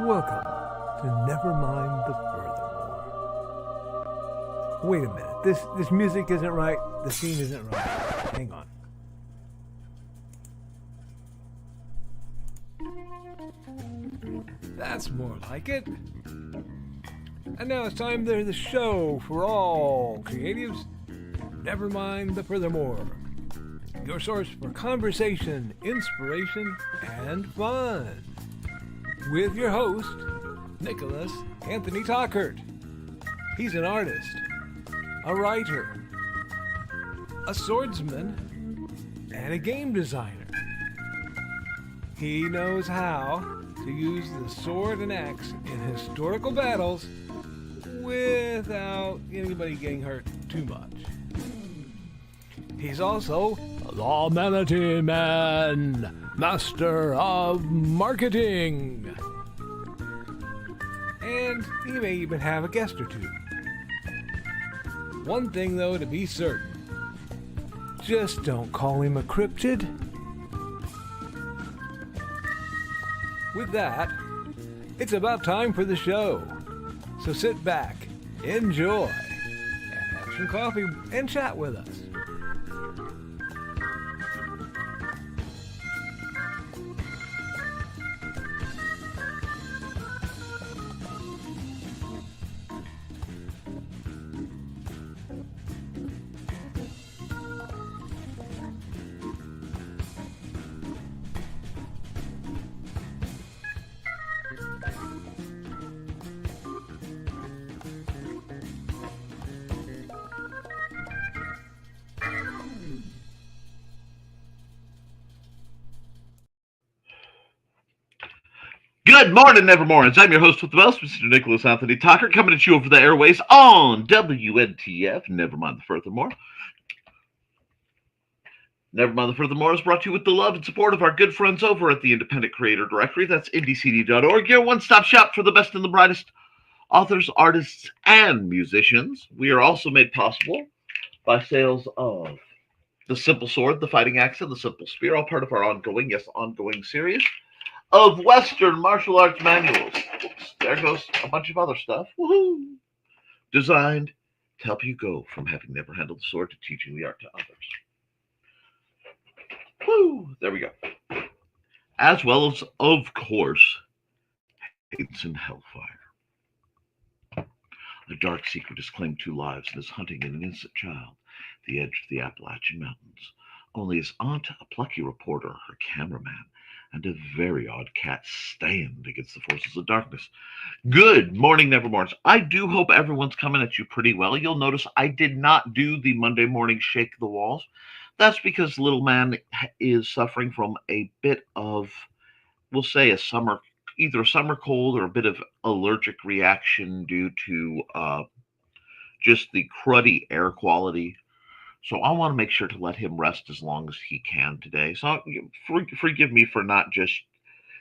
Welcome to Nevermind the Furthermore. Wait a minute, this music isn't right, the scene isn't right. Hang on. That's more like it. And now it's time for the show for all creatives. Nevermind the Furthermore. Your source for conversation, inspiration, and fun. With your host, Nicholas Anthony Tockert. He's an artist, a writer, a swordsman, and a game designer. He knows how to use the sword and axe in historical battles without anybody getting hurt too much. He's also the Manatee Man, master of marketing. And he may even have a guest or two. One thing, though, to be certain. Just don't call him a cryptid. With that, it's about time for the show. So sit back, enjoy, and have some coffee and chat with us. Good morning, Nevermorans. I'm your host with the most, Mr. Nicholas Anthony Tockert, coming at you over the airways on WNTF, Nevermind the Furthermore. Nevermind the Furthermore is brought to you with the love and support of our good friends over at the Independent Creator Directory. That's indiecd.org, your one-stop shop for the best and the brightest authors, artists, and musicians. We are also made possible by sales of the Simple Sword, the Fighting Axe, and the Simple Spear, all part of our ongoing series of Western martial arts manuals. Oops, there goes a bunch of other stuff. Woohoo! Designed to help you go from having never handled the sword to teaching the art to others. Woo! There we go. As well as, of course, Hades and Hellfire. A dark secret has claimed 2 lives and is hunting an innocent child at the edge of the Appalachian Mountains. Only his aunt, a plucky reporter, her cameraman, and a very odd cat stand against the forces of darkness. Good morning, Nevermorns. I do hope everyone's coming at you pretty well. You'll notice I did not do the Monday morning shake the walls. That's because little man is suffering from a bit of, we'll say, either a summer cold or a bit of allergic reaction due to just the cruddy air quality. So I want to make sure to let him rest as long as he can today. So forgive me for not just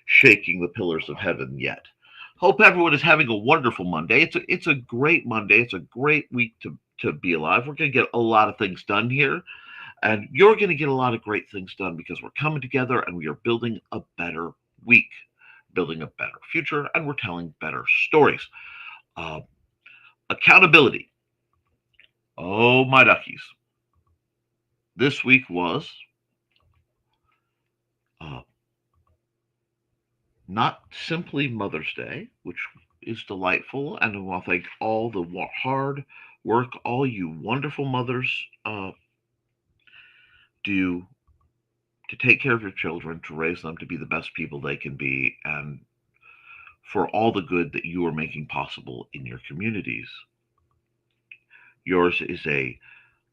shaking the pillars of heaven yet. Hope everyone is having a wonderful Monday. It's a great Monday. It's a great week to be alive. We're going to get a lot of things done here. And you're going to get a lot of great things done because we're coming together and we are building a better week, building a better future, and we're telling better stories. Accountability. Oh, my duckies. This week was not simply Mother's Day, which is delightful, and I want to thank all the hard work all you wonderful mothers do to take care of your children, to raise them to be the best people they can be, and for all the good that you are making possible in your communities. Yours is a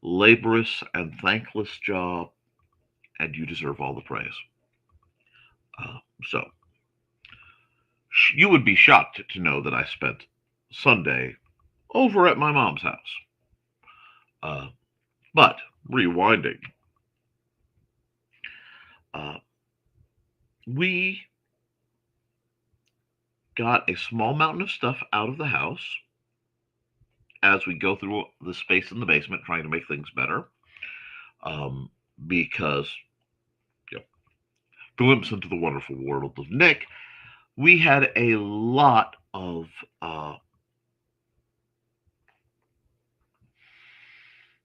laborious and thankless job, and you deserve all the praise. So, you would be shocked to know that I spent Sunday over at my mom's house. But, rewinding, we got a small mountain of stuff out of the house as we go through the space in the basement trying to make things better. Because, glimpse into the wonderful world of Nick, we had a lot of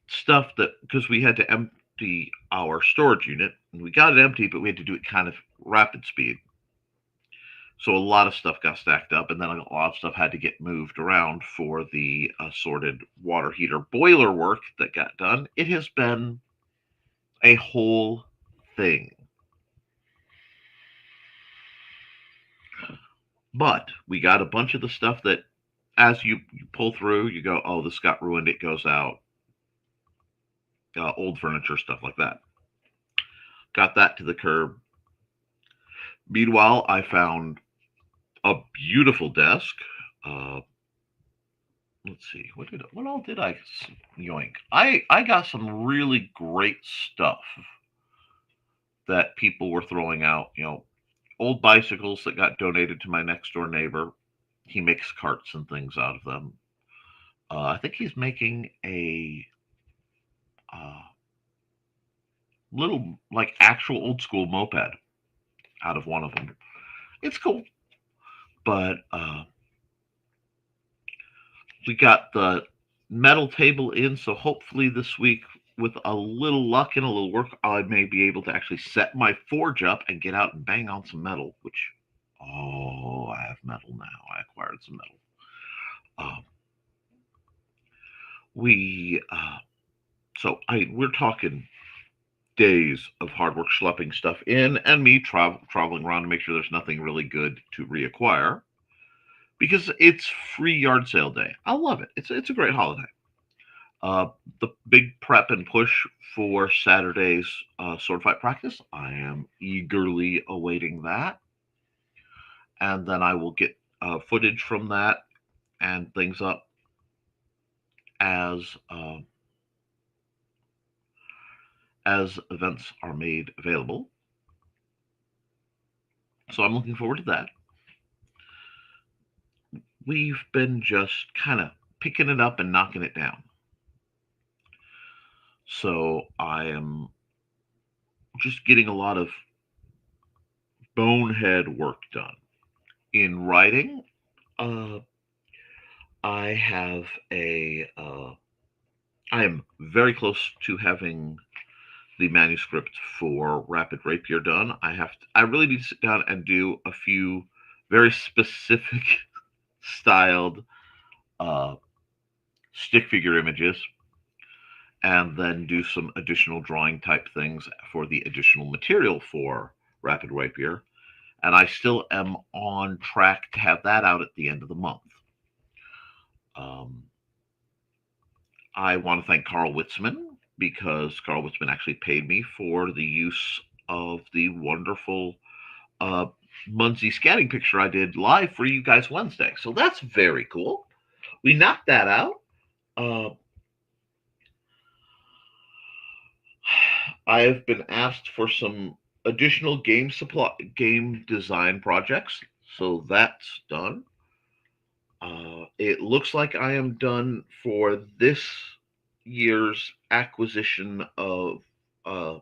stuff that, because we had to empty our storage unit, and we got it empty, but we had to do it kind of rapid speed. So a lot of stuff got stacked up, and then a lot of stuff had to get moved around for the assorted water heater boiler work that got done. It has been a whole thing. But we got a bunch of the stuff that, as you pull through, you go, oh, this got ruined, it goes out. Old furniture, stuff like that. Got that to the curb. Meanwhile, I found a beautiful desk. Uh, let's see, what all did I yoink? I got some really great stuff that people were throwing out. Old bicycles that got donated to my next door neighbor. He makes carts and things out of them. I think he's making a uh, little, like, actual old school moped out of one of them. It's cool, but we got the metal table in, so hopefully this week, with a little luck and a little work, I may be able to actually set my forge up and get out and bang on some metal. Which, oh, I have metal now. I acquired some metal. We so we're talking days of hard work schlepping stuff in, and me traveling around to make sure there's nothing really good to reacquire, because it's free yard sale day. I love it. It's a great holiday. The big prep and push for Saturday's sword fight practice. I am eagerly awaiting that, and then I will get footage from that and things up as events are made available. So I'm looking forward to that. We've been just kind of picking it up and knocking it down. So I am just getting a lot of bonehead work done. In writing, I have I am very close to having the manuscript for Rapid Rapier done. I really need to sit down and do a few very specific styled stick figure images, and then do some additional drawing type things for the additional material for Rapid Rapier. And I still am on track to have that out at the end of the month. I want to thank Carl Witzman, because Carl Witzman actually paid me for the use of the wonderful Muncie scanning picture I did live for you guys Wednesday. So that's very cool. We knocked that out. I have been asked for some additional game design projects, so that's done. It looks like I am done for this year's acquisition of Nerf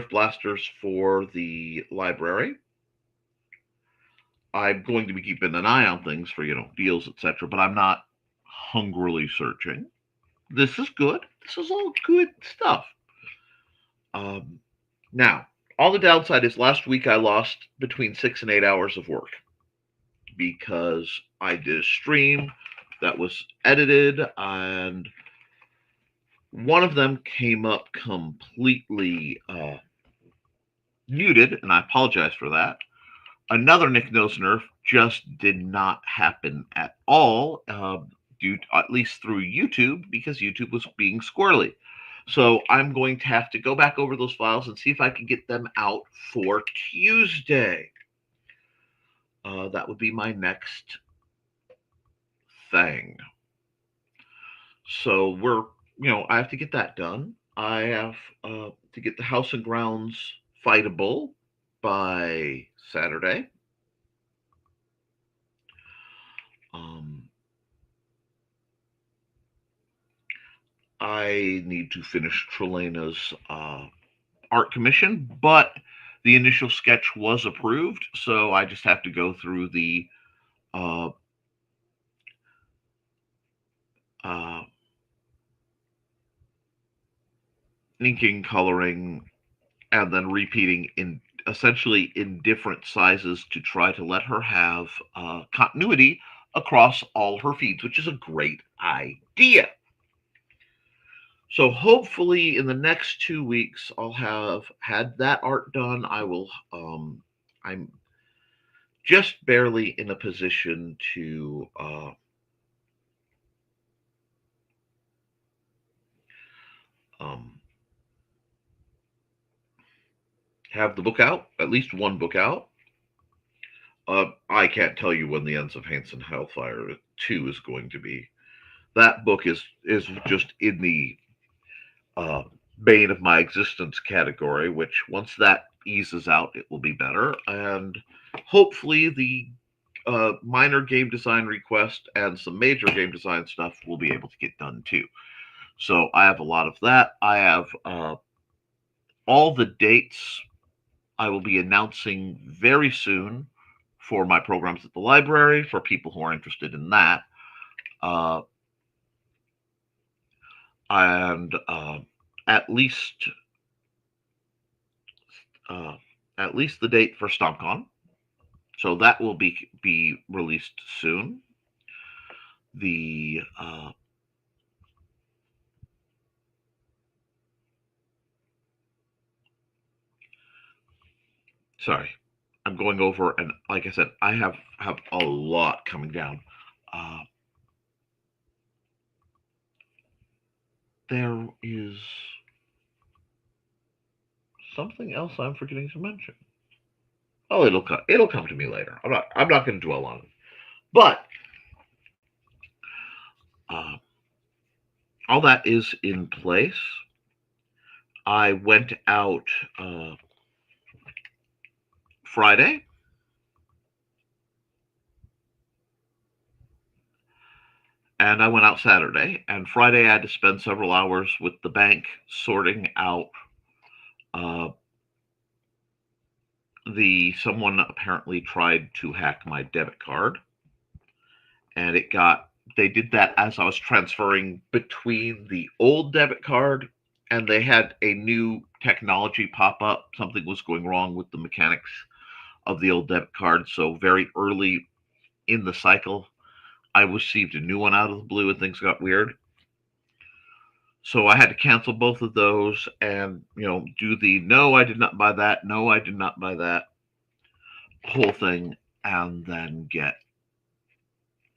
blasters for the library. I'm going to be keeping an eye on things for, deals, etc., but I'm not hungrily searching. This is good. This is all good stuff. Now, all the downside is last week I lost between 6 and 8 hours of work, because I did a stream that was edited, and one of them came up completely muted, and I apologize for that. Another Nick Knows Nerf just did not happen at all, due to, at least through YouTube, because YouTube was being squirrely. So I'm going to have to go back over those files and see if I can get them out for Tuesday. That would be my next thing. So I have to get that done. I have to get the house and grounds fightable by Saturday. I need to finish Trelena's art commission, but The initial sketch was approved, so I just have to go through the uh, uh, inking, coloring, and then repeating in essentially in different sizes to try to let her have continuity across all her feeds, which is a great idea. So hopefully in the next 2 weeks I'll have had that art done. I'm just barely in a position to um, have the book out, at least one book out. I can't tell you when the Ends of Hanson Hellfire 2 is going to be. That book is just in the uh, bane of my existence category, which once that eases out, it will be better. And hopefully, the minor game design request and some major game design stuff will be able to get done too. So I have a lot of that. I have all the dates I will be announcing very soon for my programs at the library for people who are interested in that. Uh, and at least uh, at least the date for StompCon. So that will be released soon. The sorry, I'm going over, and like I said, I have a lot coming down. Uh, there is something else I'm forgetting to mention. Oh, it'll come to me later. I'm not going to dwell on it. But uh, all that is in place. I went out Friday, and I went out Saturday. And Friday, I had to spend several hours with the bank sorting out uh, someone apparently tried to hack my debit card, and they did that as I was transferring between the old debit card, and they had a new technology pop up. Something was going wrong with the mechanics of the old debit card. So very early in the cycle, I received a new one out of the blue, and things got weird. So I had to cancel both of those, and do the no, I did not buy that, no, I did not buy that whole thing, and then get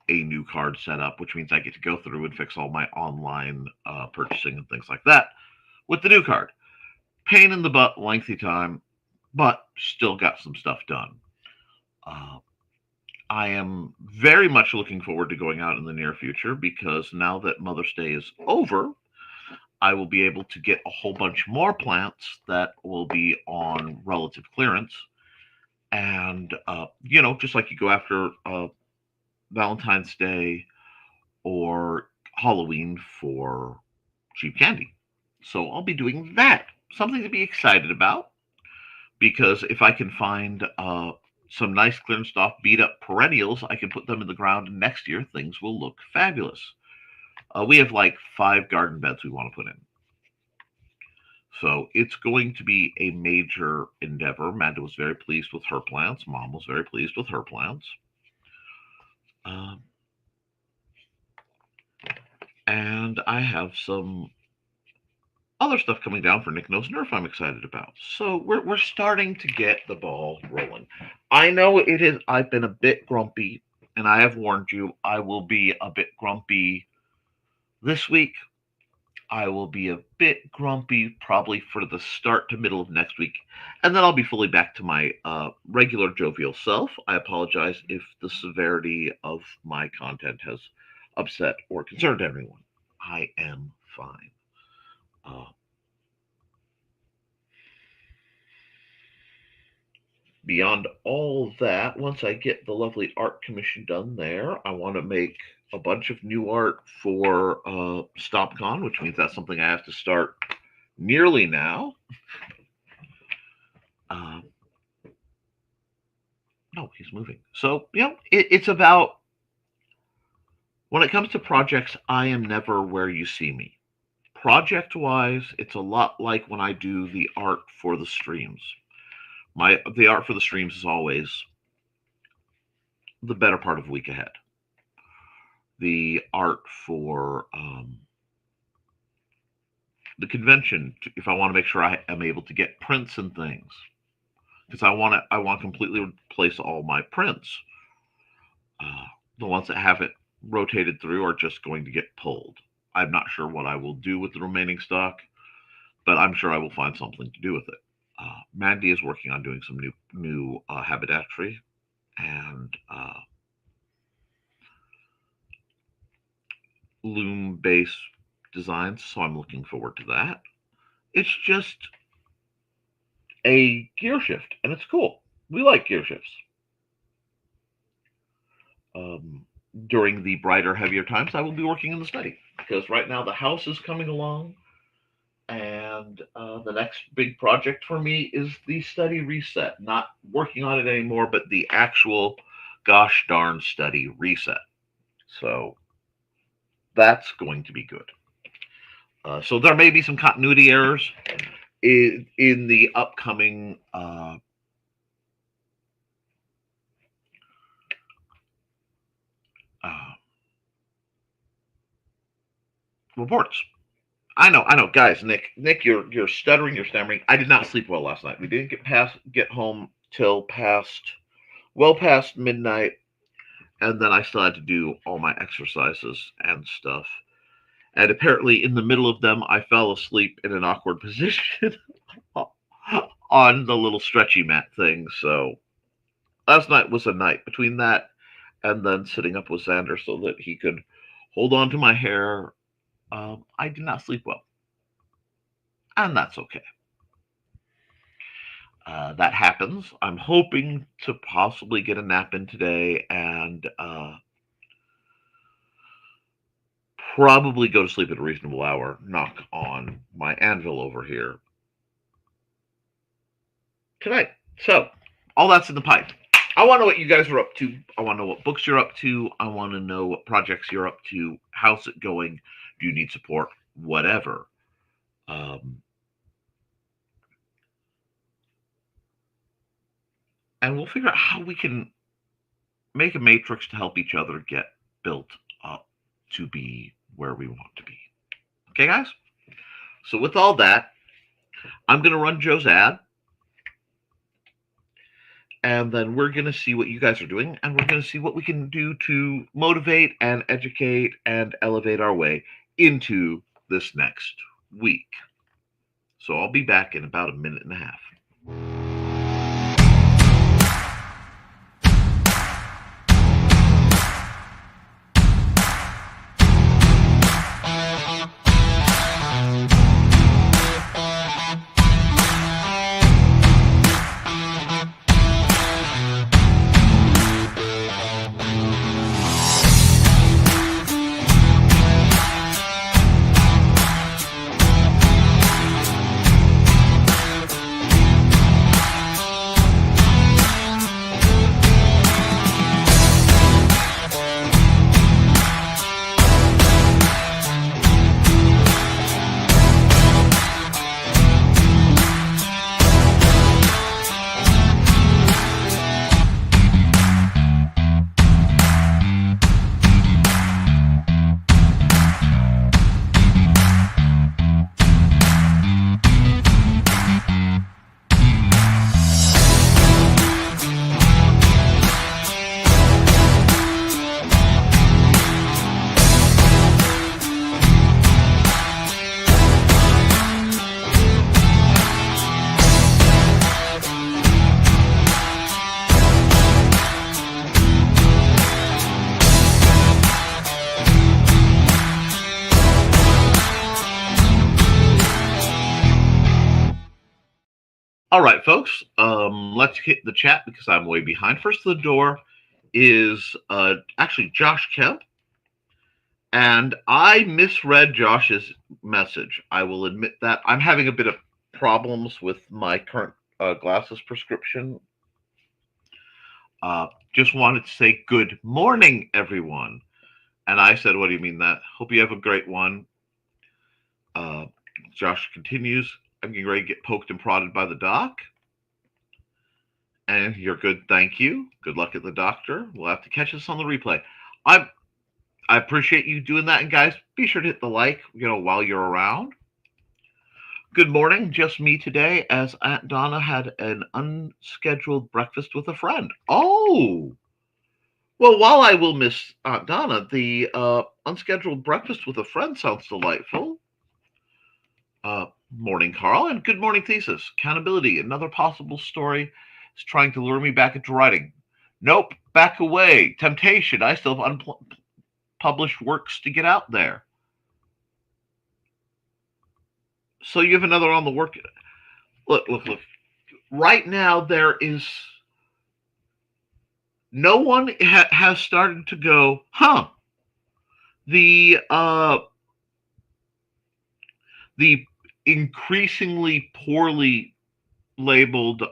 a new card set up, which means I get to go through and fix all my online purchasing and things like that with the new card. Pain in the butt, lengthy time, but still got some stuff done. Uh, I am very much looking forward to going out in the near future, because now that Mother's Day is over, I will be able to get a whole bunch more plants that will be on relative clearance. And, just like you go after Valentine's Day or Halloween for cheap candy. So I'll be doing that. Something to be excited about, because if I can find some nice clearance off beat up perennials, I can put them in the ground, and next year things will look fabulous. We have like 5 garden beds we want to put in. So it's going to be a major endeavor. Amanda was very pleased with her plants. Mom was very pleased with her plants. And I have some other stuff coming down for Nick Knows Nerf I'm excited about. So we're starting to get the ball rolling. I know it is. I've been a bit grumpy, and I have warned you, I will be a bit grumpy this week. I will be a bit grumpy probably for the start to middle of next week, and then I'll be fully back to my regular jovial self. I apologize if the severity of my content has upset or concerned everyone. I am fine. Beyond all that, once I get the lovely art commission done there, I want to make a bunch of new art for StompCon, which means that's something I have to start nearly now. he's moving. So, it's about, when it comes to projects, I am never where you see me. Project wise, it's a lot like when I do the art for the streams. The art for the streams is always the better part of a week ahead. The art for the convention, if I want to make sure I am able to get prints and things, because I want to completely replace all my prints. The ones that haven't rotated through are just going to get pulled. I'm not sure what I will do with the remaining stock, but I'm sure I will find something to do with it. Mandy is working on doing some new haberdashery and loom base designs, so I'm looking forward to that. It's just a gear shift, and it's cool. We like gear shifts. During the brighter, heavier times, I will be working in the study, because right now the house is coming along, and the next big project for me is the study reset. Not working on it anymore, but the actual gosh darn study reset. So that's going to be good. So there may be some continuity errors in the upcoming reports. I know, guys. Nick, you're stuttering, you're stammering. I did not sleep well last night. We didn't get home till well past midnight, and then I still had to do all my exercises and stuff. And apparently, in the middle of them, I fell asleep in an awkward position on the little stretchy mat thing. So last night was a night between that and then sitting up with Xander so that he could hold on to my hair. I did not sleep well, and that's okay. That happens. I'm hoping to possibly get a nap in today and probably go to sleep at a reasonable hour, knock on my anvil over here tonight. So, all that's in the pipe. I want to know what you guys are up to. I want to know what books you're up to. I want to know what projects you're up to. How's it going? Do you need support? Whatever. And we'll figure out how we can make a matrix to help each other get built up to be where we want to be. Okay, guys? So with all that, I'm going to run Joe's ad. And then we're going to see what you guys are doing. And we're going to see what we can do to motivate and educate and elevate our way into this next week. So I'll be back in about a minute and a half. All right, folks, let's hit the chat because I'm way behind. First to the door is actually Josh Koepp, and I misread Josh's message. I will admit that. I'm having a bit of problems with my current glasses prescription. Just wanted to say good morning, everyone. And I said, what do you mean that? Hope you have a great one. Uh, Josh continues, I'm getting ready to get poked and prodded by the doc. And you're good, thank you. Good luck at the doctor. We'll have to catch us on the replay. I I appreciate you doing that. And guys, be sure to hit the like, while you're around. Good morning, just me today, as Aunt Donna had an unscheduled breakfast with a friend. Oh, well, while I will miss Aunt Donna, the unscheduled breakfast with a friend sounds delightful. Morning, Carl, and good morning, Thesis. Accountability, another possible story is trying to lure me back into writing. Nope, back away. Temptation, I still have unpublished works to get out there. So you have another on the work. Look. Right now, there is no one has started to go, huh? The the increasingly poorly labeled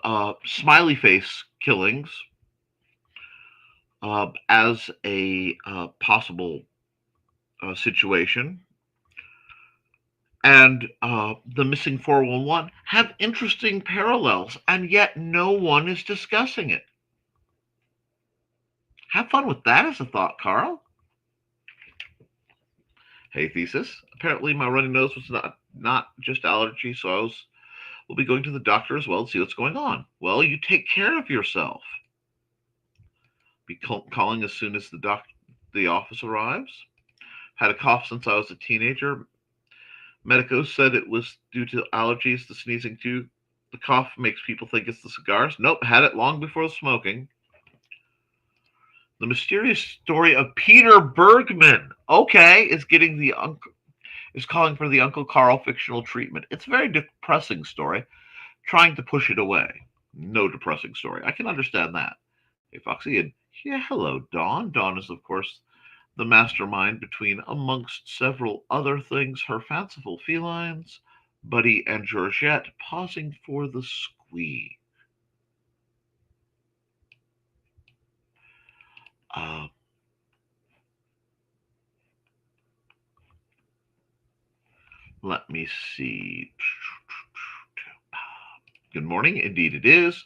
smiley face killings as a possible situation, and the missing 411 have interesting parallels, and yet no one is discussing it. Have fun with that as a thought, Carl. Hey, Thesis. Apparently, my runny nose was not just allergy, so will be going to the doctor as well to see what's going on. Well, you take care of yourself. Be calling as soon as the office arrives. Had a cough since I was a teenager. Medicos said it was due to allergies, the sneezing too. The cough makes people think it's the cigars. Nope, had it long before the smoking. The mysterious story of Peter Bergman. Okay, is calling for the Uncle Carl fictional treatment. It's a very depressing story. Trying to push it away. No depressing story. I can understand that. Hey, Foxy, and yeah, hello, Dawn. Dawn is, of course, the mastermind between, amongst several other things, her fanciful felines, Buddy and Georgette, pausing for the squee. Uh, Let me see. Good morning. Indeed, it is.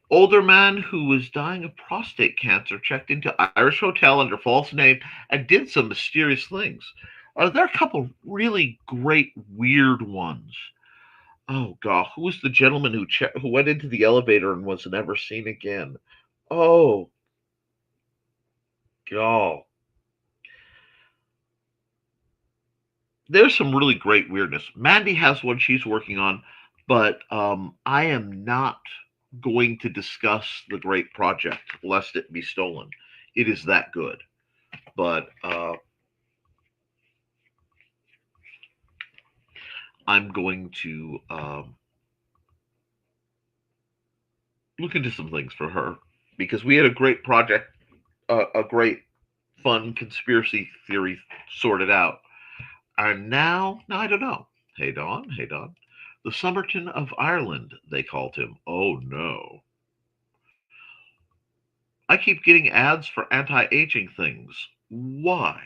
Older man who was dying of prostate cancer checked into Irish hotel under false name and did some mysterious things. Are there a couple really great weird ones? Oh God, who was the gentleman who went into the elevator and was never seen again? Oh God, there's some really great weirdness. Mandy has one she's working on, but I am not going to discuss the great project lest it be stolen. It is that good, but I'm going to look into some things for her because we had a great project, a great fun conspiracy theory sorted out. And now I don't know. Hey Don, hey Don. The Somerton of Ireland, they called him. Oh no. I keep getting ads for anti-aging things. Why?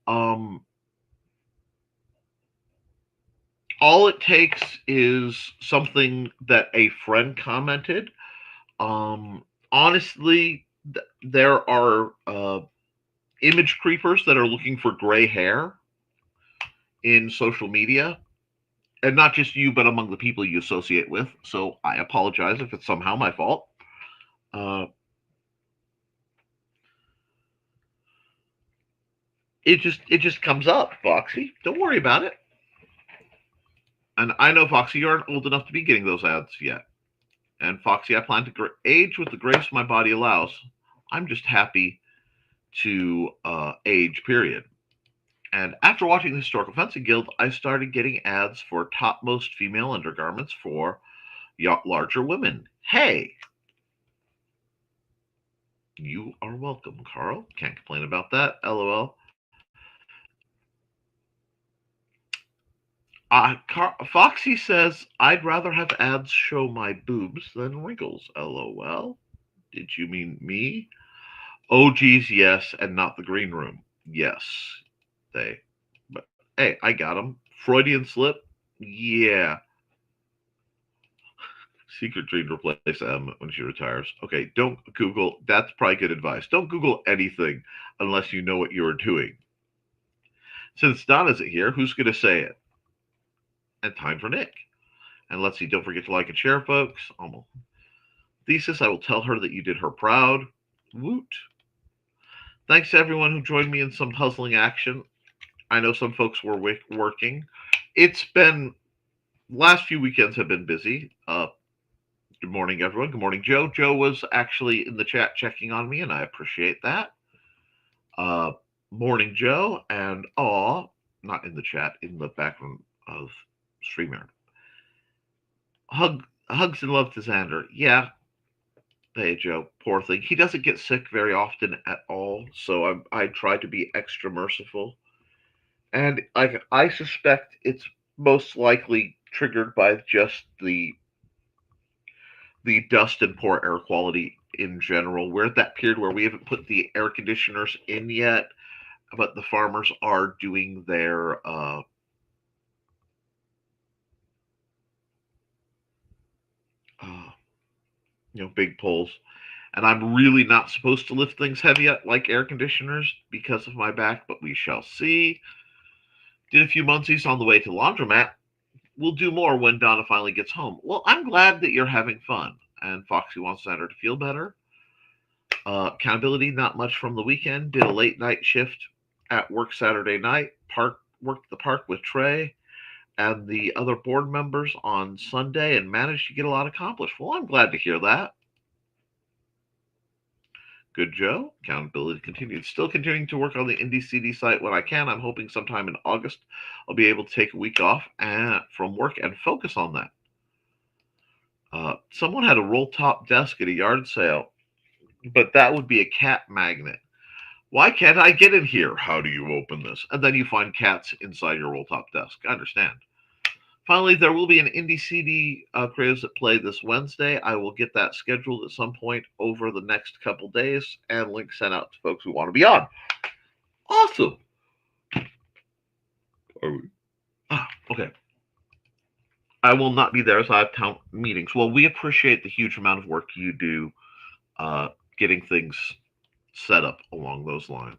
Um, all it takes is something that a friend commented. Honestly, there are image creepers that are looking for gray hair in social media, and not just you, but among the people you associate with. So I apologize if it's somehow my fault. Uh, it just comes up, Foxy. Don't worry about it. And I know, Foxy, you aren't old enough to be getting those ads yet. And Foxy, I plan to age with the grace my body allows. I'm just happy to age, period. And after watching the Historical Fencing Guild, I started getting ads for topmost female undergarments for larger women. Hey, you are welcome, Carl. Can't complain about that. LOL. Foxy says, I'd rather have ads show my boobs than wrinkles. LOL. Did you mean me? Oh, geez, yes, and not the green room. Yes, they. But hey, I got them. Freudian slip? Yeah. Secret dream to replace M when she retires. Okay, don't Google. That's probably good advice. Don't Google anything unless you know what you're doing. Since Don isn't here, who's going to say it? And time for Nick. And let's see, don't forget to like and share, folks. Almost. Thesis, I will tell her that you did her proud. Woot. Thanks to everyone who joined me in some puzzling action. I know some folks were working. It's been, last few weekends have been busy. Good morning, everyone. Good morning, Joe. Joe was actually in the chat checking on me, and I appreciate that. Uh, Morning, Joe. And not in the chat, in the background of StreamYard. Hugs and love to Xander. Yeah. Hey, Joe. Poor thing. He doesn't get sick very often at all, so I try to be extra merciful. And I suspect it's most likely triggered by just the dust and poor air quality in general. We're at that period where we haven't put the air conditioners in yet, but the farmers are doing their uh, big pulls. And I'm really not supposed to lift things heavy like air conditioners because of my back, but we shall see. Did a few munchies on the way to laundromat. We'll do more when Donna finally gets home. Well, I'm glad that you're having fun. And Foxy wants Xander to feel better. Accountability, not much from the weekend. Did a late night shift at work Saturday night. Worked the park with Trey and the other board members on Sunday and managed to get a lot accomplished. Well, I'm glad to hear that. Good, Joe. Accountability continued. Still continuing to work on the Indie CD site when I can. I'm hoping sometime in August I'll be able to take a week off from work and focus on that. Someone had a roll top desk at a yard sale, but that would be a cat magnet. Why can't I get in here? How do you open this? And then you find cats inside your roll top desk. I understand. Finally, there will be an Indie CD Creatives at Play this Wednesday. I will get that scheduled at some point over the next couple days and link sent out to folks who want to be on. Awesome. Okay. I will not be there as I have town meetings. Well, we appreciate the huge amount of work you do getting things set up along those lines.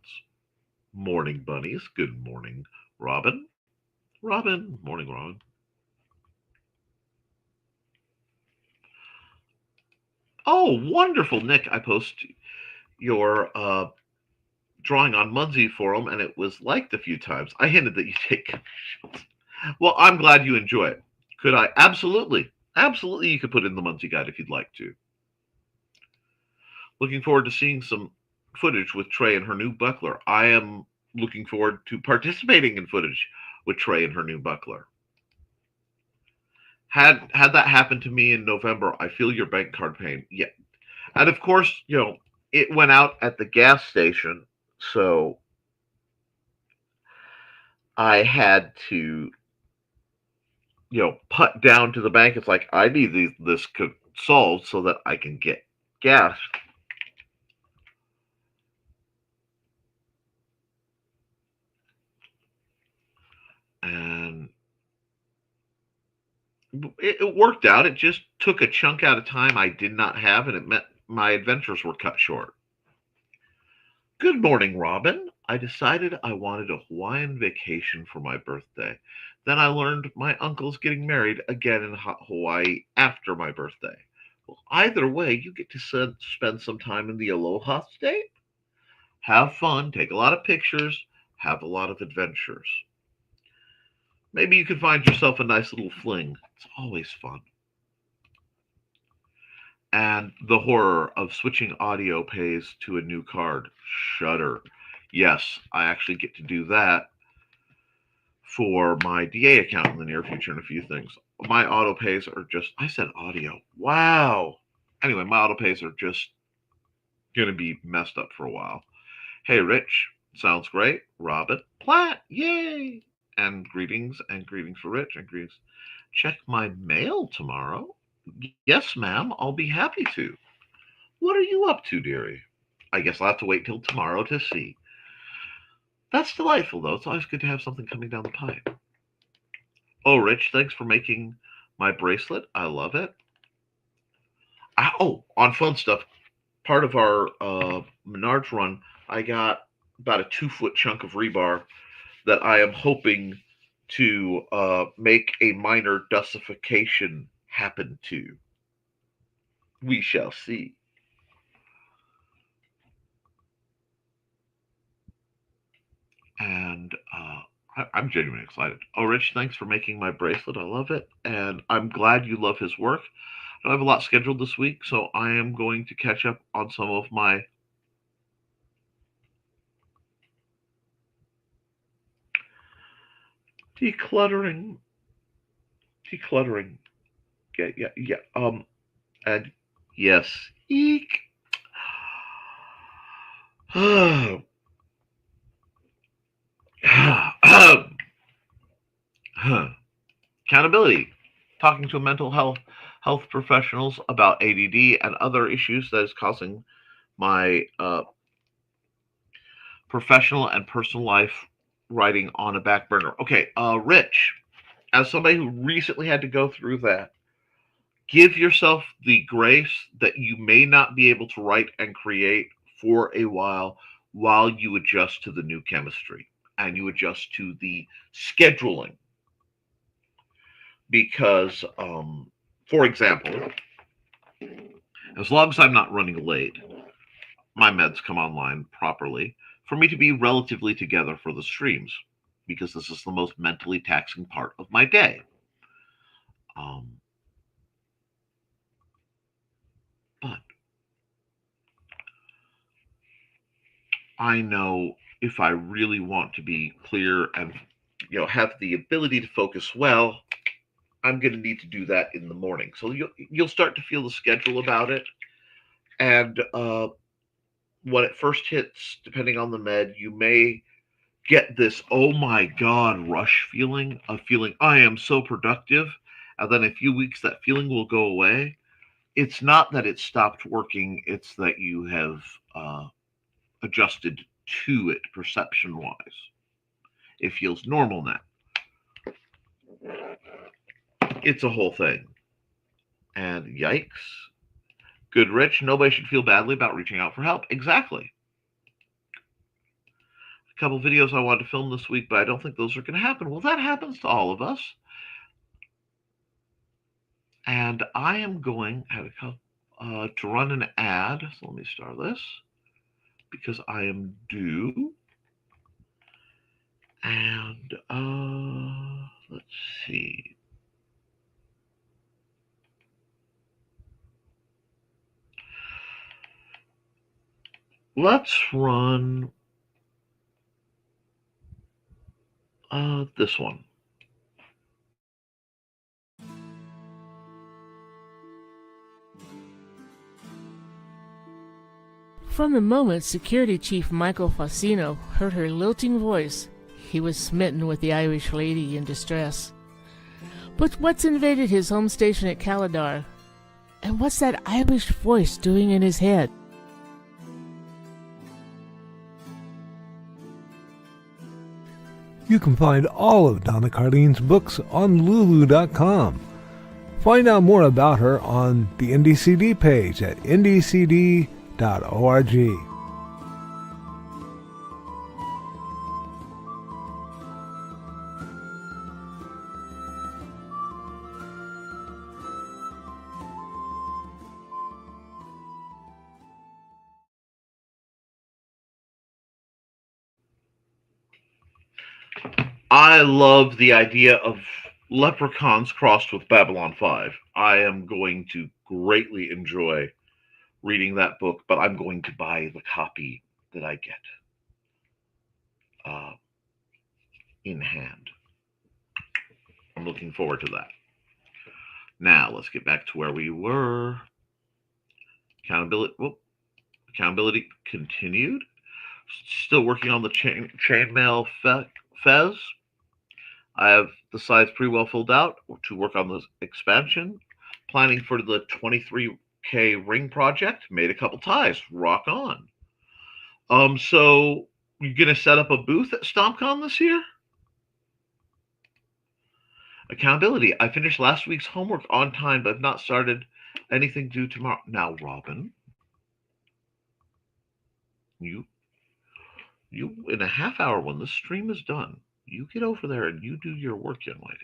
Morning, bunnies. Good morning, Robin. Robin. Morning, Robin. Oh, wonderful, Nick. I post your drawing on Munzie Forum, and it was liked a few times. I hinted that you take. Well, I'm glad you enjoy it. Could I? Absolutely. Absolutely, you could put in the Munzie Guide if you'd like to. Looking forward to seeing some footage with Trey and her new buckler. I am looking forward to participating in footage with Trey and her new buckler. Had that happened to me in November, I feel your bank card pain. Yeah. And of course, it went out at the gas station, so I had to, putt down to the bank. It's like, I need this solved so that I can get gas. And it worked out. It just took a chunk out of time I did not have, and it meant my adventures were cut short. Good morning, Robin. I decided I wanted a Hawaiian vacation for my birthday. Then I learned my uncle's getting married again in Hawaii after my birthday. Well, either way, you get to spend some time in the Aloha State. Have fun, take a lot of pictures, have a lot of adventures. Maybe you could find yourself a nice little fling. It's always fun. And the horror of switching audio pays to a new card. Shudder. Yes, I actually get to do that for my DA account in the near future and a few things. My auto pays are just, I said audio. Wow. Anyway, my auto pays are just going to be messed up for a while. Hey, Rich. Sounds great. Robin. Platt. Yay. and greetings for Rich and greetings. Check my mail tomorrow. Yes, ma'am, I'll be happy to. What are you up to, dearie? I guess I'll have to wait till tomorrow to see. That's delightful, though. It's always good to have something coming down the pipe. Oh, Rich, thanks for making my bracelet. I love it. On fun stuff, part of our Menards run, I got about a 2 foot chunk of rebar that I am hoping to make a minor dustification happen to. We shall see. And I'm genuinely excited. Oh, Rich, thanks for making my bracelet. I love it. And I'm glad you love his work. I don't have a lot scheduled this week, so I am going to catch up on some of my decluttering. Yeah. And yes, eek. Accountability. Talking to mental health professionals about ADD and other issues that is causing my professional and personal life writing on a back burner. Okay, Rich, as somebody who recently had to go through that, give yourself the grace that you may not be able to write and create for a while you adjust to the new chemistry and you adjust to the scheduling. Because, for example, as long as I'm not running late, my meds come online properly for me to be relatively together for the streams, because this is the most mentally taxing part of my day. Um, but I know if I really want to be clear and have the ability to focus well, I'm going to need to do that in the morning. So you'll start to feel the schedule about it, and when it first hits, depending on the med, you may get this oh my god rush feeling of feeling I am so productive, and then in a few weeks that feeling will go away. It's not that it stopped working; it's that you have adjusted to it perception wise. It feels normal now. It's a whole thing. And yikes. Good Rich, nobody should feel badly about reaching out for help. Exactly. A couple videos I wanted to film this week, but I don't think those are going to happen. Well, that happens to all of us. And I am going to run an ad. So let me start this because I am due. And let's see. Let's run this one. From the moment Security Chief Michael Fassino heard her lilting voice, he was smitten with the Irish lady in distress. But what's invaded his home station at Caladar? And what's that Irish voice doing in his head? You can find all of Donna Carlene's books on Lulu.com. Find out more about her on the NDCD page at ndcd.org. I love the idea of leprechauns crossed with Babylon 5. I am going to greatly enjoy reading that book, but I'm going to buy the copy that I get in hand. I'm looking forward to that. Now, let's get back to where we were. Accountability continued. Still working on the chainmail fez. I have the sides pretty well filled out to work on the expansion. Planning for the 23K ring project. Made a couple ties. Rock on. So you gonna set up a booth at StompCon this year? Accountability. I finished last week's homework on time, but have not started anything due tomorrow. Now, Robin, you you in a half hour when the stream is done, you get over there and you do your work, young lady.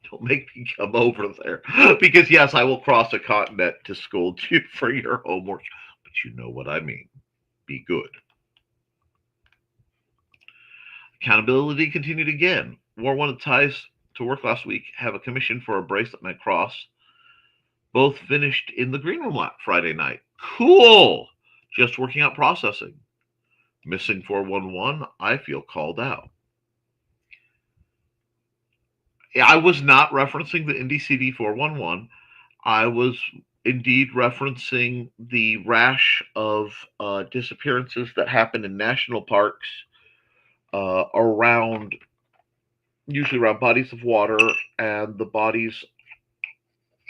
Don't make me come over there. Because yes, I will cross a continent to scold you for your homework. But you know what I mean. Be good. Accountability continued again. Wore one of the ties to work last week. Have a commission for a bracelet and a cross. Both finished in the green room Friday night. Cool. Just working out processing. Missing 411. I feel called out. I was not referencing the Indy CD 411. I was indeed referencing the rash of disappearances that happen in national parks usually around bodies of water, and the bodies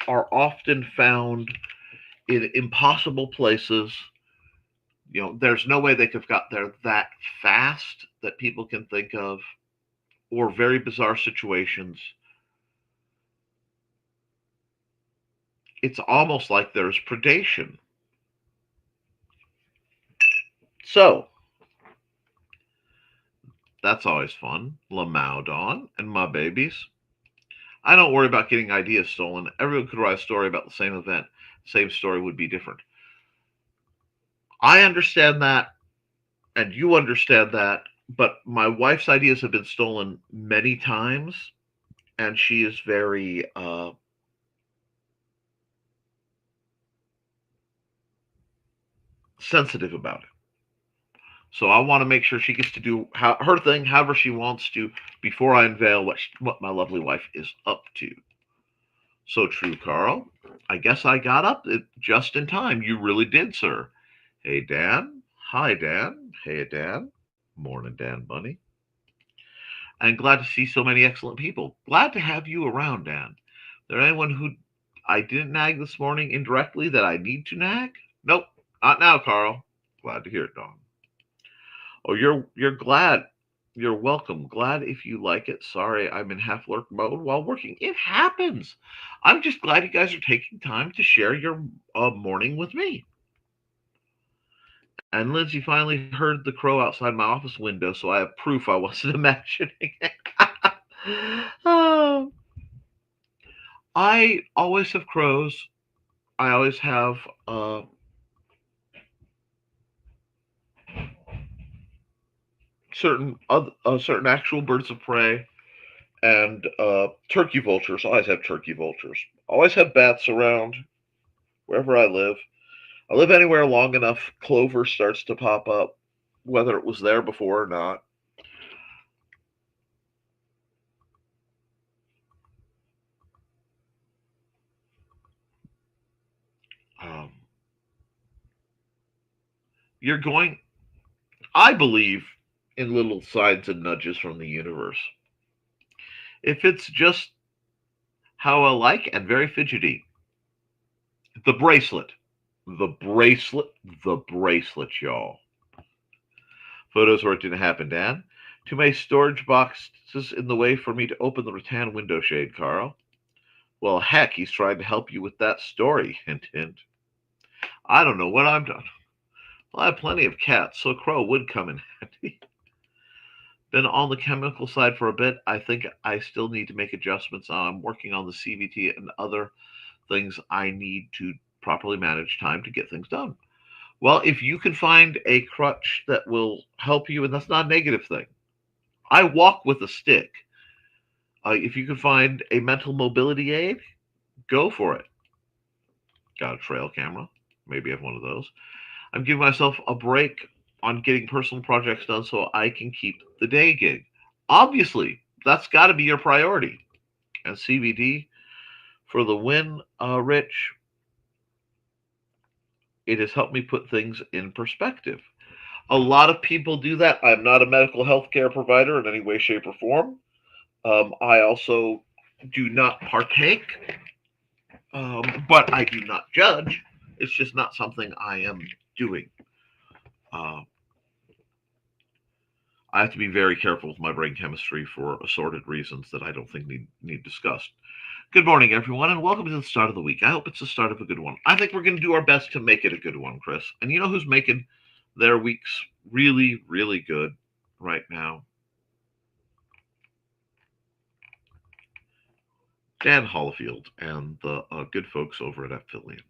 are often found in impossible places. There's no way they could have got there that fast that people can think of, or very bizarre situations. It's almost like there's predation. So, that's always fun. Lamaudon and my babies. I don't worry about getting ideas stolen. Everyone could write a story about the same event. Same story would be different. I understand that, and you understand that, but my wife's ideas have been stolen many times, and she is very sensitive about it. So I want to make sure she gets to do her thing however she wants to before I unveil what my lovely wife is up to. So true, Carl. I guess I got up just in time. You really did, sir. Hey, Dan. Hi, Dan. Hey, Dan. Morning, Dan Bunny. I'm glad to see so many excellent people. Glad to have you around, Dan. There anyone who I didn't nag this morning indirectly that I need to nag? Nope, not now, Carl. Glad to hear it, Dawn. Oh, you're glad. You're welcome. Glad if you like it. Sorry, I'm in half lurk mode while working. It happens. I'm just glad you guys are taking time to share your morning with me. And Lindsay finally heard the crow outside my office window, so I have proof I wasn't imagining it. I always have crows. I always have certain actual birds of prey, and turkey vultures. I always have turkey vultures. I always have bats around wherever I live. I live anywhere long enough, clover starts to pop up, whether it was there before or not. You're going, I believe in little signs and nudges from the universe. If it's just how I like and very fidgety, the bracelet, the bracelet, the bracelet, y'all. Photos where it didn't happen, Dan. Too many storage boxes in the way for me to open the rattan window shade, Carl. Well, heck, he's trying to help you with that story, hint, hint. I don't know what I'm doing. Well, I have plenty of cats, so a crow would come in handy. Been on the chemical side for a bit. I think I still need to make adjustments. I'm working on the CVT and other things I need to properly manage time to get things done. Well, if you can find a crutch that will help you, and that's not a negative thing. I walk with a stick. If you can find a mental mobility aid, go for it. Got a trail camera? Maybe I have one of those. I'm giving myself a break on getting personal projects done so I can keep the day gig. Obviously, that's got to be your priority. And CBD for the win, Rich. It has helped me put things in perspective. A lot of people do that. I'm not a medical healthcare provider in any way, shape, or form. I also do not partake, but I do not judge. It's just not something I am doing. Uh, I have to be very careful with my brain chemistry for assorted reasons that I don't think need discussed. Good morning, everyone, and welcome to the start of the week. I hope it's the start of a good one. I think we're going to do our best to make it a good one, Chris. And you know who's making their weeks really, really good right now? Dan Hollifield and the good folks over at Affiliate.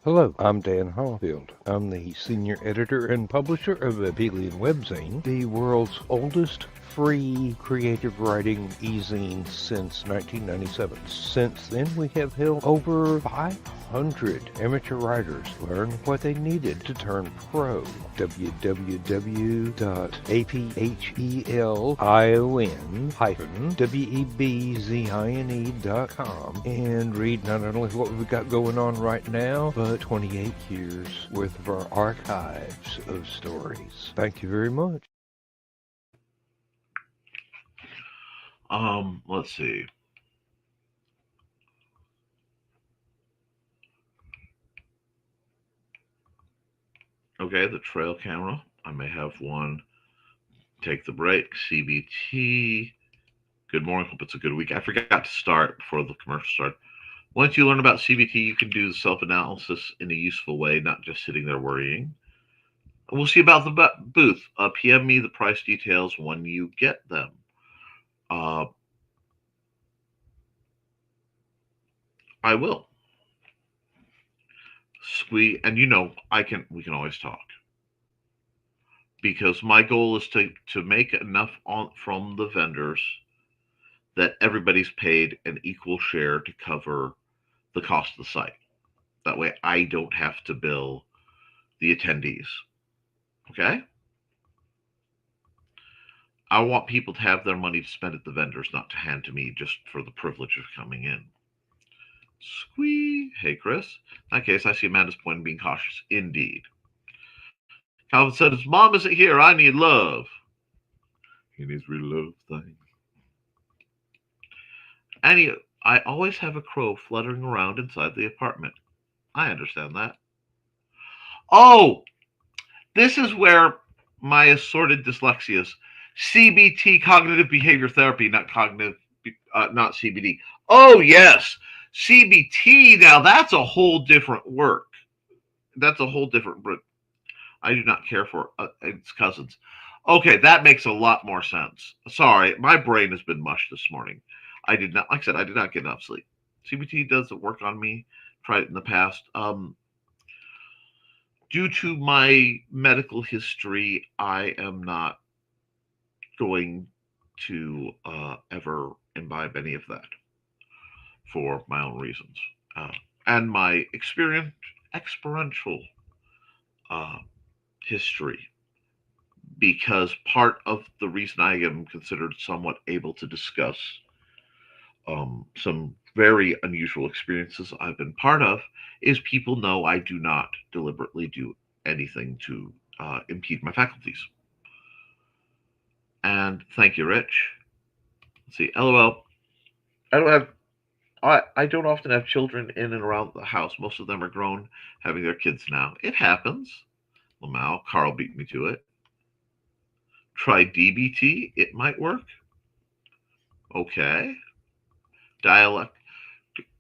Hello, I'm Dan Hollifield. I'm the senior editor and publisher of Abelian Webzine, the world's oldest free creative writing e-zine since 1997. Since then, we have helped over 500 amateur writers learn what they needed to turn pro. www.aphelion-webzine.com and read not only what we've got going on right now, but 28 years worth of our archives of stories. Thank you very much. Let's see. Okay, the trail camera. I may have one. Take the break. CBT. Good morning. Hope it's a good week. I forgot to start before the commercial started. Once you learn about CBT, you can do the self-analysis in a useful way, not just sitting there worrying. We'll see about the booth. PM me the price details when you get them. I will. And you know, we can always talk. Because my goal is to make enough from the vendors that everybody's paid an equal share to cover the cost of the site. That way I don't have to bill the attendees. Okay? I want people to have their money to spend at the vendors, not to hand to me just for the privilege of coming in. Squee. Hey, Chris. In that case, I see Amanda's point in being cautious. Indeed. Calvin said, his mom isn't here. I need love. He needs real love thing. And I always have a crow fluttering around inside the apartment. I understand that. Oh, this is where my assorted dyslexias. CBT, cognitive behavior therapy, not CBD. Oh, yes. CBT, now that's a whole different work. That's a whole different work. I do not care for its cousins. Okay, that makes a lot more sense. Sorry, my brain has been mush this morning. I did not get enough sleep. CBT doesn't work on me. Tried it in the past. Due to my medical history, I am not going to ever imbibe any of that for my own reasons. And my experiential history, because part of the reason I am considered somewhat able to discuss some very unusual experiences I've been part of is people know I do not deliberately do anything to impede my faculties. And thank you, Rich. Let's see. LOL. I don't often have children in and around the house. Most of them are grown, having their kids now. It happens. Lamau, Carl beat me to it. Try DBT. It might work. Okay. Dialectic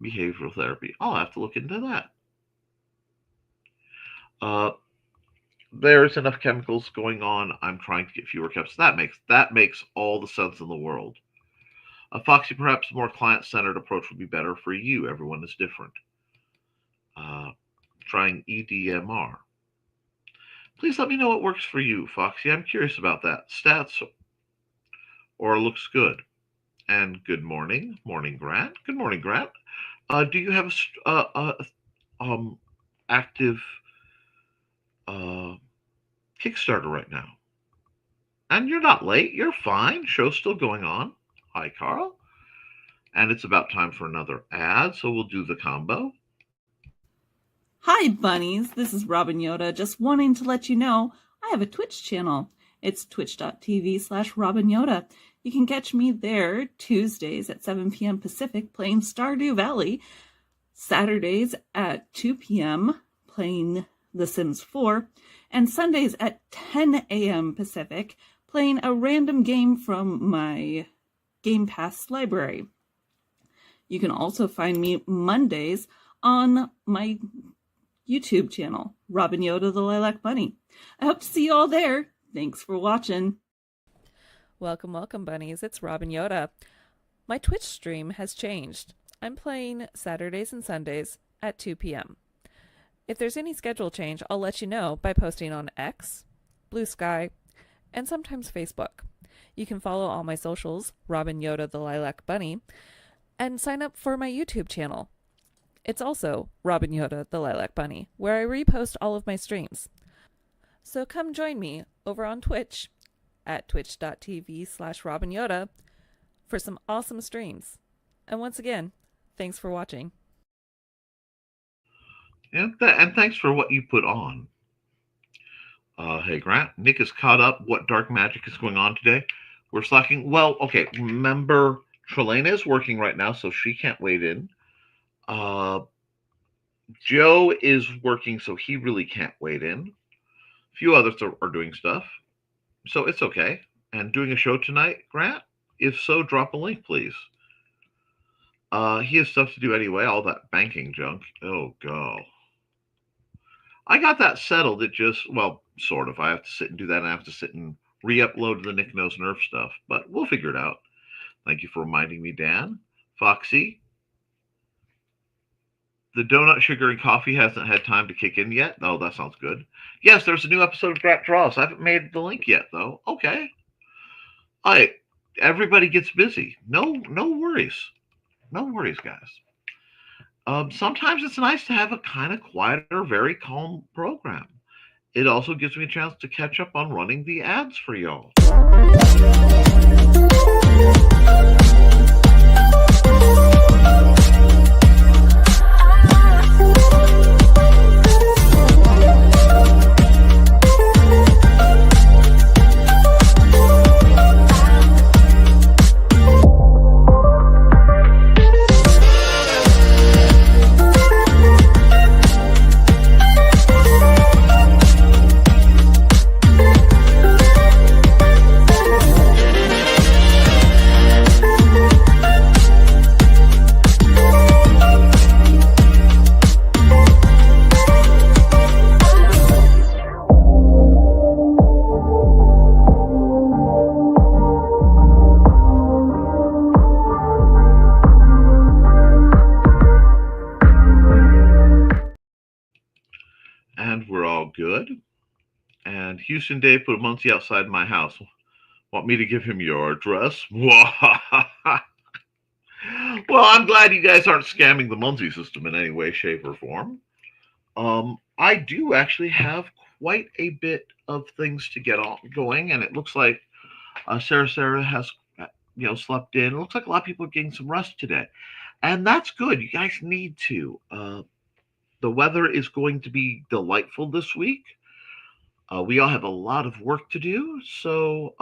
behavioral therapy. I'll have to look into that. There's enough chemicals going on. I'm trying to get fewer caps. That makes all the sense in the world. Foxy, perhaps a more client-centered approach would be better for you. Everyone is different. Trying EDMR. Please let me know what works for you, Foxy. I'm curious about that. Stats or looks good. And good morning. Morning, Grant. Good morning, Grant. Do you have active Kickstarter right now? And you're not late. You're fine. Show's still going on. Hi, Carl. And it's about time for another ad, so we'll do the combo. Hi, bunnies. This is Robin Yoda, just wanting to let you know I have a Twitch channel. It's twitch.tv/Robin Yoda. You can catch me there Tuesdays at 7 p.m. Pacific playing Stardew Valley, Saturdays at 2 p.m. playing The Sims 4, and Sundays at 10 a.m. Pacific playing a random game from my Game Pass library. You can also find me Mondays on my YouTube channel, Robin Yoda the Lilac Bunny. I hope to see you all there. Thanks for watching. Welcome, welcome, bunnies. It's Robin Yoda. My Twitch stream has changed. I'm playing Saturdays and Sundays at 2 p.m. If there's any schedule change, I'll let you know by posting on X, Blue Sky, and sometimes Facebook. You can follow all my socials, Robin Yoda the Lilac Bunny, and sign up for my YouTube channel. It's also Robin Yoda the Lilac Bunny, where I repost all of my streams. So come join me over on Twitch at twitch.tv/Robin Yoda for some awesome streams. And once again, thanks for watching. And thanks for what you put on. Hey, Grant, Nick is caught up. What dark magic is going on today? We're slacking. Well, okay, remember, Trelena is working right now, so she can't wait in. Joe is working, so he really can't wait in. A few others are doing stuff, so it's okay. And doing a show tonight, Grant? If so, drop a link, please. He has stuff to do anyway, all that banking junk. Oh, go. I got that settled. It just, well, sort of. I have to sit and do that, and I have to sit and re-upload the Nick Knows Nerf stuff, but we'll figure it out. Thank you for reminding me, Dan. Foxy. The donut, sugar, and coffee hasn't had time to kick in yet. Oh, that sounds good. Yes, there's a new episode of Grant Draws. I haven't made the link yet, though. Okay. All right. Everybody gets busy. No worries. No worries, guys. Sometimes it's nice to have a kind of quieter, very calm program. It also gives me a chance to catch up on running the ads for y'all. Good. And Houston Dave put a Muncie outside my house. Want me to give him your address? Well, I'm glad you guys aren't scamming the Muncie system in any way, shape, or form. I do actually have quite a bit of things to get going, and it looks like Sarah has slept in. It looks like a lot of people are getting some rest today, and that's good. You guys need to. The weather is going to be delightful this week. We all have a lot of work to do. So,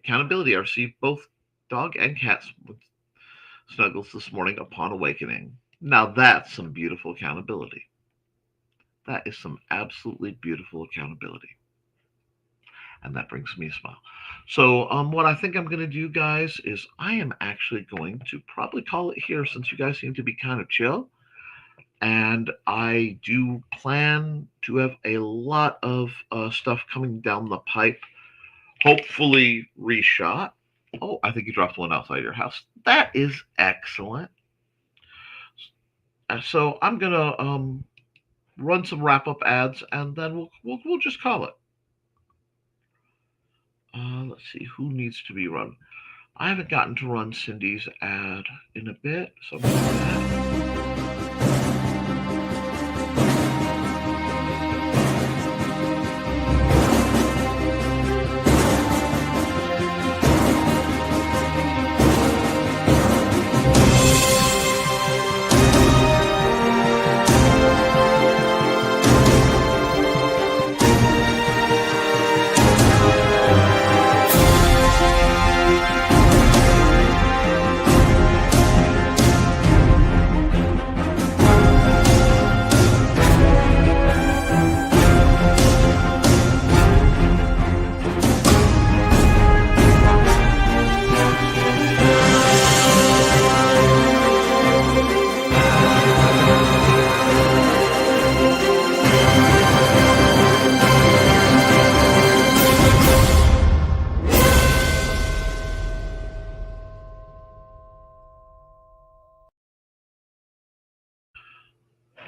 accountability. I received both dog and cat snuggles this morning upon awakening. Now that's some beautiful accountability. That is some absolutely beautiful accountability. And that brings me a smile. So what I think I'm going to do, guys, is I am actually going to probably call it here since you guys seem to be kind of chill. And I do plan to have a lot of stuff coming down the pipe, hopefully reshot. Oh, I think you dropped one outside your house. That is excellent. So I'm going to run some wrap-up ads, and then we'll just call it. Let's see, who needs to be run? I haven't gotten to run Cindy's ad in a bit, so I'm going to do that.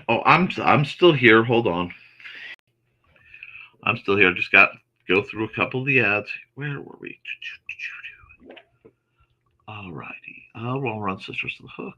Oh, I'm still here. Hold on. I'm still here. Just got to go through a couple of the ads. Where were we? All righty. We'll run Sisters to the Hook.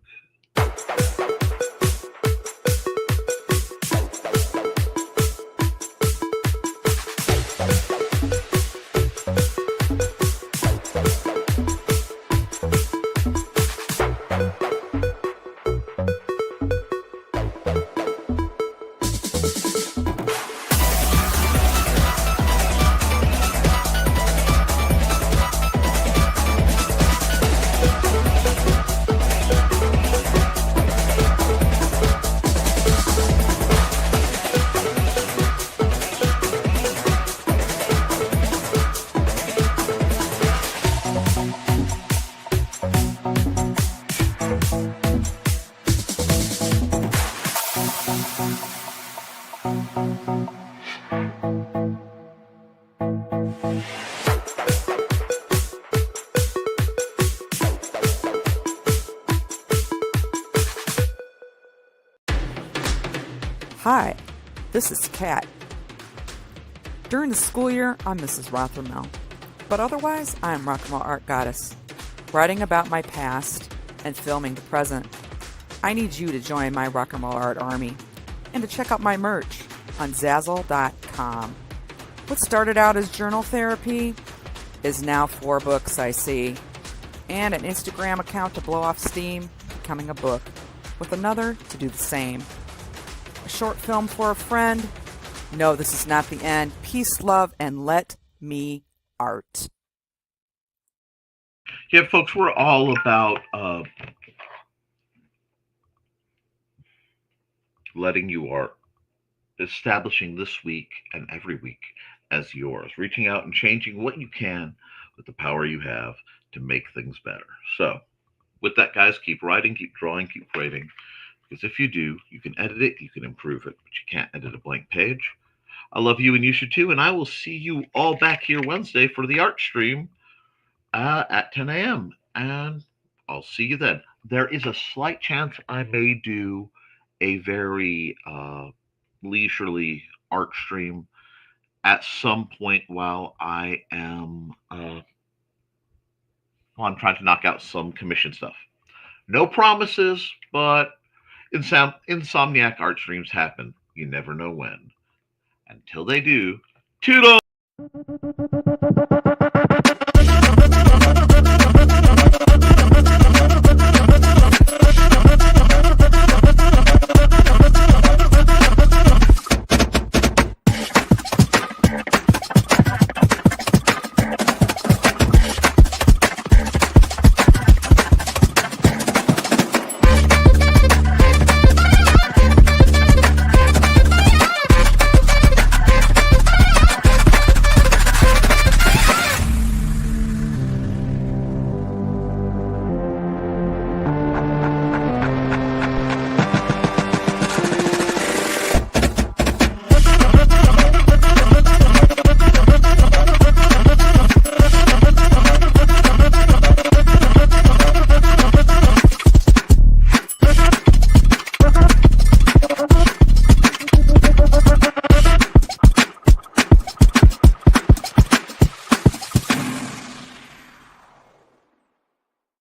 Hi, this is Kat. During the school year, I'm Mrs. Rothermel, but otherwise, I am Rock and Roll Art Goddess, writing about my past and filming the present. I need you to join my Rock and Roll Art army and to check out my merch on Zazzle.com. What started out as journal therapy is now 4 books, I see, and an Instagram account to blow off steam, becoming a book, with another to do the same. A short film for a friend. No, this is not the end. Peace, love, and let me art. Yeah, folks, we're all about letting you art, establishing this week and every week as yours, reaching out and changing what you can with the power you have to make things better. So, with that, guys, keep writing, keep drawing, keep creating. Because if you do, you can edit it, you can improve it, but you can't edit a blank page. I love you and you should too. And I will see you all back here Wednesday for the art stream at 10 a.m. And I'll see you then. There is a slight chance I may do a very leisurely art stream at some point while I am I'm trying to knock out some commission stuff. No promises, but insomniac art streams happen. You never know when. Until they do, toodle!